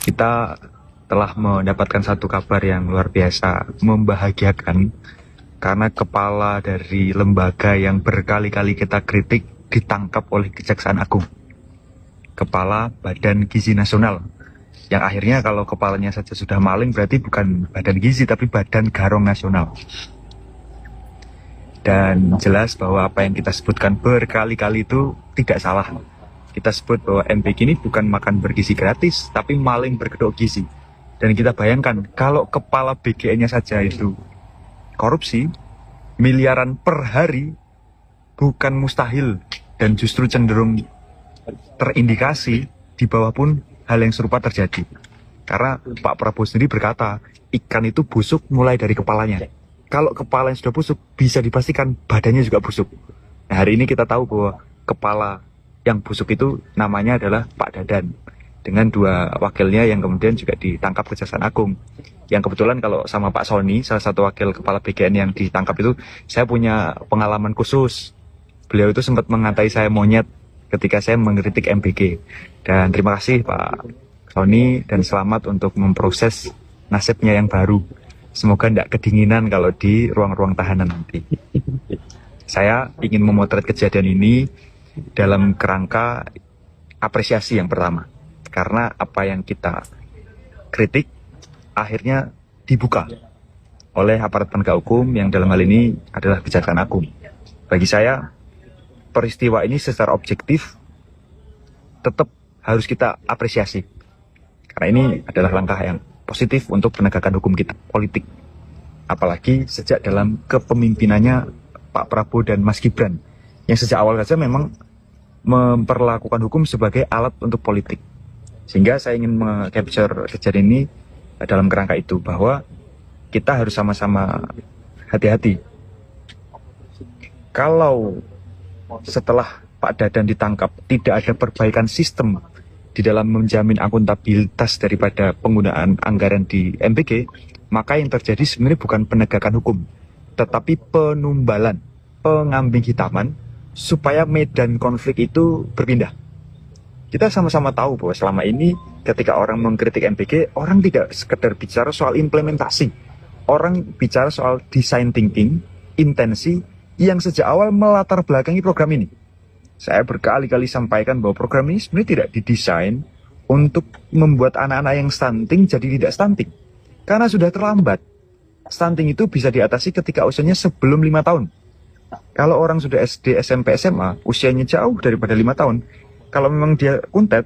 Kita telah mendapatkan satu kabar yang luar biasa membahagiakan karena kepala dari lembaga yang berkali-kali kita kritik ditangkap oleh Kejaksaan Agung. Kepala Badan Gizi Nasional, yang akhirnya kalau kepalanya saja sudah maling berarti bukan Badan Gizi tapi Badan Garong Nasional. Dan jelas bahwa apa yang kita sebutkan berkali-kali itu tidak salah. Kita sebut bahwa MBG ini bukan makan bergizi gratis, tapi maling berkedok gizi. Dan kita bayangkan, kalau kepala BGN-nya saja itu korupsi, miliaran per hari, bukan mustahil, dan justru cenderung terindikasi, di bawah pun hal yang serupa terjadi. Karena Pak Prabowo sendiri berkata, ikan itu busuk mulai dari kepalanya. Kalau kepala yang sudah busuk, bisa dipastikan badannya juga busuk. Nah, hari ini kita tahu bahwa kepala yang busuk itu namanya adalah Pak Dadan, dengan dua wakilnya yang kemudian juga ditangkap Kejaksaan Agung. Yang kebetulan kalau sama Pak Sony, salah satu wakil kepala BGN yang ditangkap itu, saya punya pengalaman khusus. Beliau itu sempat mengatai saya monyet ketika saya mengkritik MBG. Dan terima kasih Pak Sony, dan selamat untuk memproses nasibnya yang baru. Semoga tidak kedinginan kalau di ruang-ruang tahanan nanti. Saya ingin memotret kejadian ini dalam kerangka apresiasi yang pertama. Karena apa yang kita kritik akhirnya dibuka oleh aparat penegak hukum yang dalam hal ini adalah Kejaksaan Agung. Bagi saya, peristiwa ini secara objektif tetap harus kita apresiasi. Karena ini adalah langkah yang positif untuk penegakan hukum kita, politik. Apalagi sejak dalam kepemimpinannya Pak Prabowo dan Mas Gibran, yang sejak awal saja memang memperlakukan hukum sebagai alat untuk politik. Sehingga saya ingin meng-capture kejadian ini dalam kerangka itu, bahwa kita harus sama-sama hati-hati. Kalau setelah Pak Dadan ditangkap tidak ada perbaikan sistem di dalam menjamin akuntabilitas daripada penggunaan anggaran di MBG, maka yang terjadi sebenarnya bukan penegakan hukum, tetapi penumbalan, pengambing hitaman, supaya medan konflik itu berpindah. Kita sama-sama tahu bahwa selama ini ketika orang mengkritik MBG, orang tidak sekedar bicara soal implementasi. Orang bicara soal design thinking, intensi yang sejak awal melatar belakangi program ini. Saya berkali-kali sampaikan bahwa program ini sebenarnya tidak didesain untuk membuat anak-anak yang stunting jadi tidak stunting. Karena sudah terlambat. Stunting itu bisa diatasi ketika usianya sebelum 5 tahun. Kalau orang sudah SD, SMP, SMA, usianya jauh daripada 5 tahun, kalau memang dia kuntet,